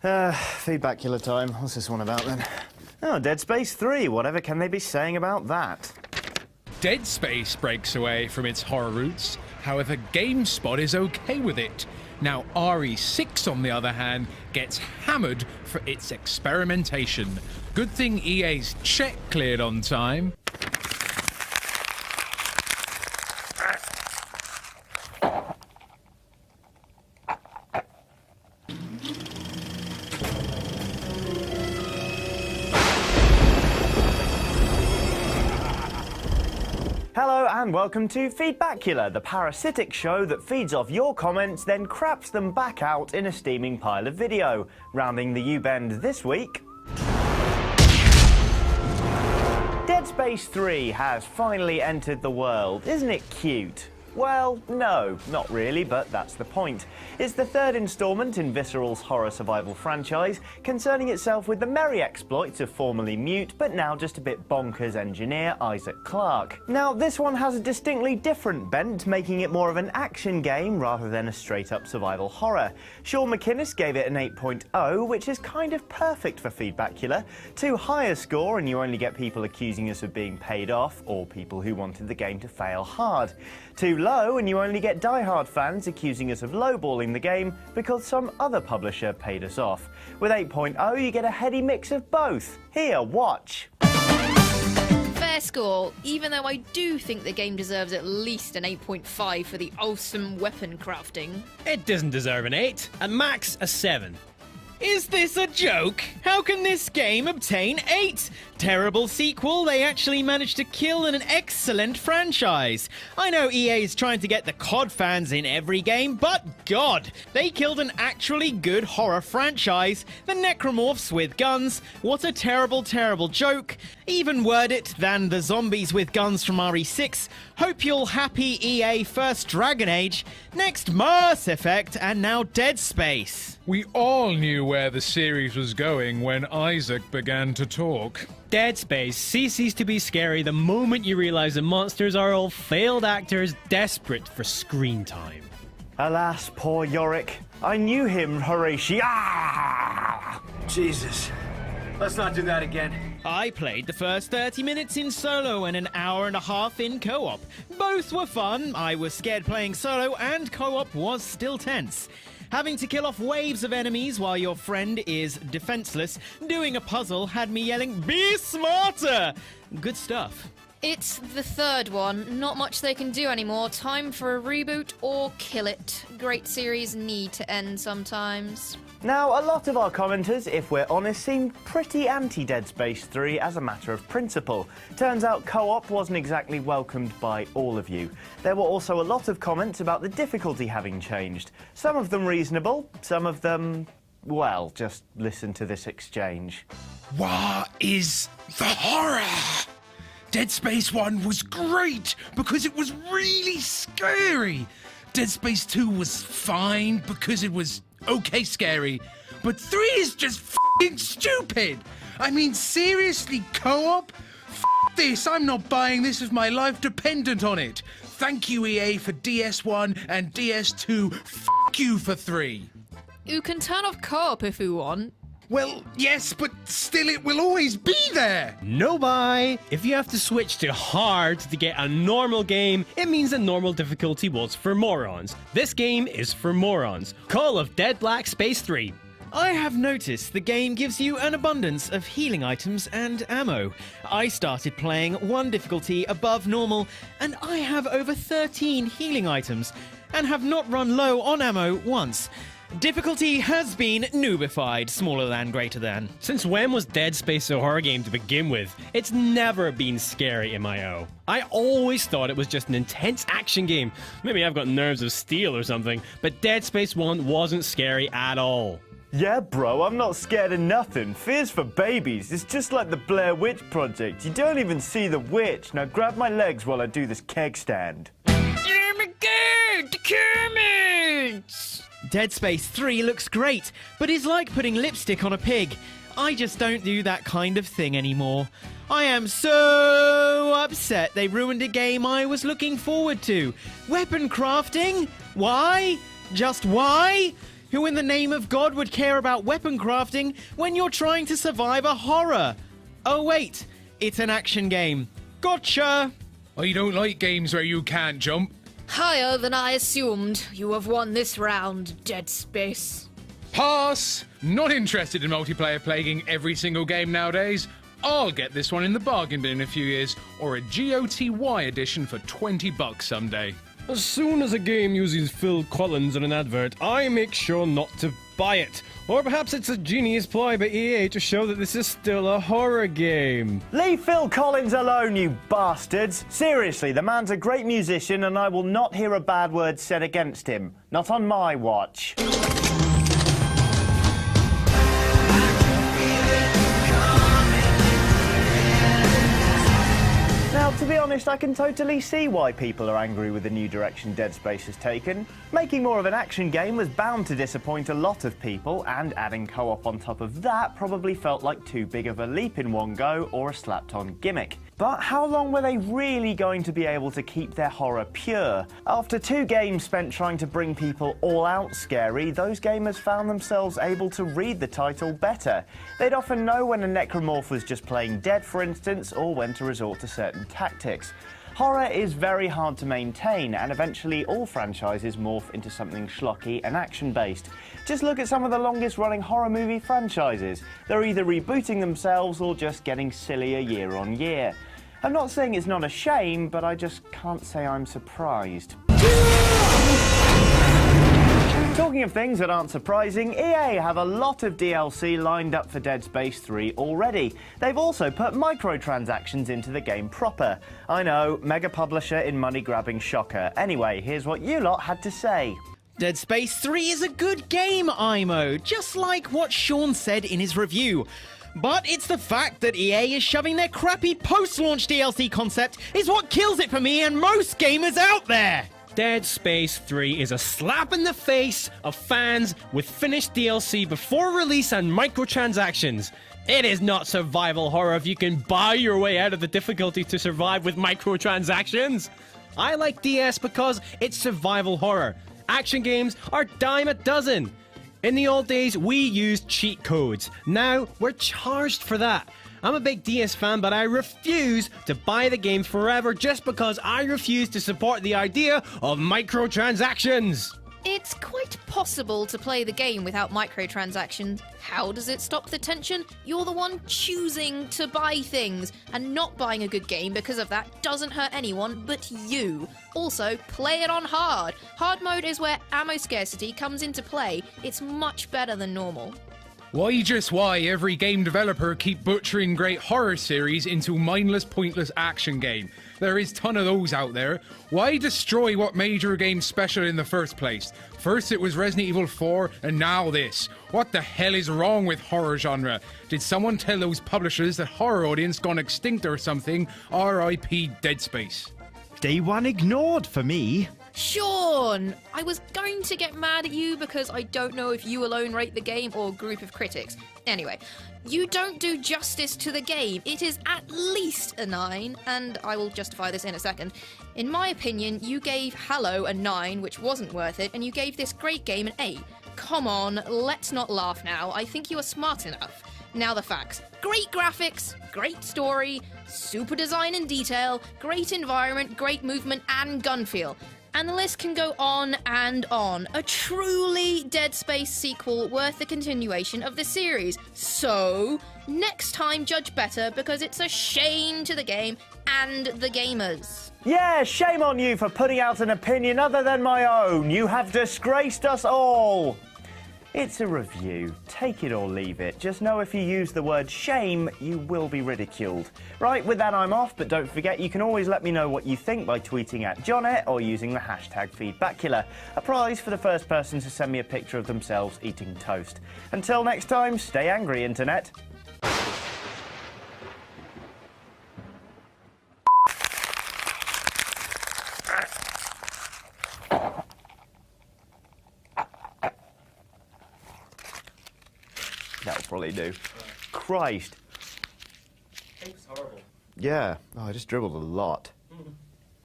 Feedbackula time. What's this one about then? Oh, Dead Space 3. Whatever can they be saying about that? Dead Space breaks away from its horror roots. However, GameSpot is okay with it. Now, RE6, on the other hand, gets hammered for its experimentation. Good thing EA's check cleared on time. Hello and welcome to Feedbackula, the parasitic show that feeds off your comments, then craps them back out in a steaming pile of video. Rounding the U-bend this week... Dead Space 3 has finally entered the world. Isn't it cute? Well, no, not really, but that's the point. It's the third installment in Visceral's horror survival franchise, concerning itself with the merry exploits of formerly mute, but now just a bit bonkers engineer Isaac Clarke. Now, this one has a distinctly different bent, making it more of an action game rather than a straight-up survival horror. Sean McInnes gave it an 8.0, which is kind of perfect for Feedbackula. Too high a score and you only get people accusing us of being paid off, or people who wanted the game to fail hard. Too low and you only get die-hard fans accusing us of lowballing the game because some other publisher paid us off. With 8.0 you get a heady mix of both. Here, watch. Fair score, even though I do think the game deserves at least an 8.5 for the awesome weapon crafting. It doesn't deserve an 8, at max a 7. Is this a joke? How can this game obtain 8? Terrible sequel, they actually managed to kill an excellent franchise. I know EA is trying to get the COD fans in every game, but God, they killed an actually good horror franchise. The necromorphs with guns, what a terrible, terrible joke. Even word it than the zombies with guns from RE6. Hope you'll happy EA first Dragon Age, next Mass Effect, and now Dead Space. We all knew where the series was going when Isaac began to talk. Dead Space ceases to be scary the moment you realize the monsters are all failed actors desperate for screen time. Alas, poor Yorick. I knew him, Horatio. Ah! Jesus. Let's not do that again. I played the first 30 minutes in solo and an hour and a half in co-op. Both were fun. I was scared playing solo and co-op was still tense. Having to kill off waves of enemies while your friend is defenseless, doing a puzzle had me yelling, "Be smarter!" Good stuff. It's the third one, not much they can do anymore. Time for a reboot or kill it. Great series need to end sometimes. Now, a lot of our commenters, if we're honest, seem pretty anti-Dead Space 3 as a matter of principle. Turns out co-op wasn't exactly welcomed by all of you. There were also a lot of comments about the difficulty having changed. Some of them reasonable, some of them... well, just listen to this exchange. What is the horror? Dead Space 1 was great because it was really scary. Dead Space 2 was fine because it was okay scary. But 3 is just f***ing stupid. I mean, seriously, co-op? F*** this, I'm not buying this if my life dependent on it. Thank you, EA, for DS1 and DS2. F*** you for 3. You can turn off co-op if you want. Well, yes, but still it will always be there. No buy. If you have to switch to hard to get a normal game, it means that normal difficulty was for morons. This game is for morons. Call of Dead Black Space 3. I have noticed the game gives you an abundance of healing items and ammo. I started playing 1 difficulty above normal, and I have over 13 healing items, and have not run low on ammo once. Difficulty has been noobified, smaller than, greater than. Since when was Dead Space a horror game to begin with? It's never been scary in my O. I always thought it was just an intense action game. Maybe I've got nerves of steel or something, but Dead Space 1 wasn't scary at all. Yeah, bro, I'm not scared of nothing. Fear's for babies. It's just like the Blair Witch Project. You don't even see the witch. Now grab my legs while I do this keg stand. Oh my god, the comments! Dead Space 3 looks great, but is like putting lipstick on a pig. I just don't do that kind of thing anymore. I am so upset they ruined a game I was looking forward to. Weapon crafting? Why? Just why? Who in the name of God would care about weapon crafting when you're trying to survive a horror? Oh wait, it's an action game. Gotcha! I don't like games where you can't jump. Higher than I assumed. You have won this round, Dead Space. Pass! Not interested in multiplayer plaguing every single game nowadays. I'll get this one in the bargain bin in a few years, or a GOTY edition for $20 someday. As soon as a game uses Phil Collins in an advert, I make sure not to buy it. Or perhaps it's a genius ploy by EA to show that this is still a horror game. Leave Phil Collins alone, you bastards. Seriously, the man's a great musician and I will not hear a bad word said against him. Not on my watch. Now, to be honest, I can totally see why people are angry with the new direction Dead Space has taken. Making more of an action game was bound to disappoint a lot of people, and adding co-op on top of that probably felt like too big of a leap in one go or a slapped-on gimmick. But how long were they really going to be able to keep their horror pure? After 2 games spent trying to bring people all out scary, those gamers found themselves able to read the title better. They'd often know when a necromorph was just playing dead, for instance, or when to resort to certain tactics. Horror is very hard to maintain, and eventually all franchises morph into something schlocky and action-based. Just look at some of the longest-running horror movie franchises. They're either rebooting themselves or just getting sillier year on year. I'm not saying it's not a shame, but I just can't say I'm surprised. Talking of things that aren't surprising, EA have a lot of DLC lined up for Dead Space 3 already. They've also put microtransactions into the game proper. I know, mega publisher in money-grabbing shocker. Anyway, here's what you lot had to say. Dead Space 3 is a good game, IMO, just like what Sean said in his review. But it's the fact that EA is shoving their crappy post-launch DLC concept is what kills it for me and most gamers out there! Dead Space 3 is a slap in the face of fans with finished DLC before release and microtransactions. It is not survival horror if you can buy your way out of the difficulty to survive with microtransactions. I like DS because it's survival horror. Action games are dime a dozen. In the old days, we used cheat codes. Now, we're charged for that. I'm a big DS fan, but I refuse to buy the game forever just because I refuse to support the idea of microtransactions. It's quite possible to play the game without microtransactions. How does it stop the tension? You're the one choosing to buy things, and not buying a good game because of that doesn't hurt anyone but you. Also, play it on hard. Hard mode is where ammo scarcity comes into play. It's much better than normal. Why just why every game developer keep butchering great horror series into mindless, pointless action game? There is a ton of those out there. Why destroy what made your game special in the first place? First it was Resident Evil 4, and now this. What the hell is wrong with horror genre? Did someone tell those publishers that horror audience gone extinct or something? R.I.P. Dead Space. Day one ignored for me. Sean! I was going to get mad at you because I don't know if you alone rate the game or a group of critics. Anyway, you don't do justice to the game. It is at least a 9, and I will justify this in a second. In my opinion, you gave Halo a 9, which wasn't worth it, and you gave this great game an 8. Come on, let's not laugh now. I think you are smart enough. Now the facts. Great graphics, great story, super design and detail, great environment, great movement, and gun feel. And the list can go on and on. A truly Dead Space sequel worth the continuation of the series. So, next time judge better because it's a shame to the game and the gamers. Yeah, shame on you for putting out an opinion other than my own. You have disgraced us all. It's a review. Take it or leave it. Just know if you use the word shame, you will be ridiculed. Right, with that I'm off, but don't forget you can always let me know what you think by tweeting at Johnnet or using the hashtag Feedbackula. A prize for the first person to send me a picture of themselves eating toast. Until next time, stay angry, Internet. That'll probably do. Christ. It was horrible. Yeah. Oh, I just dribbled a lot.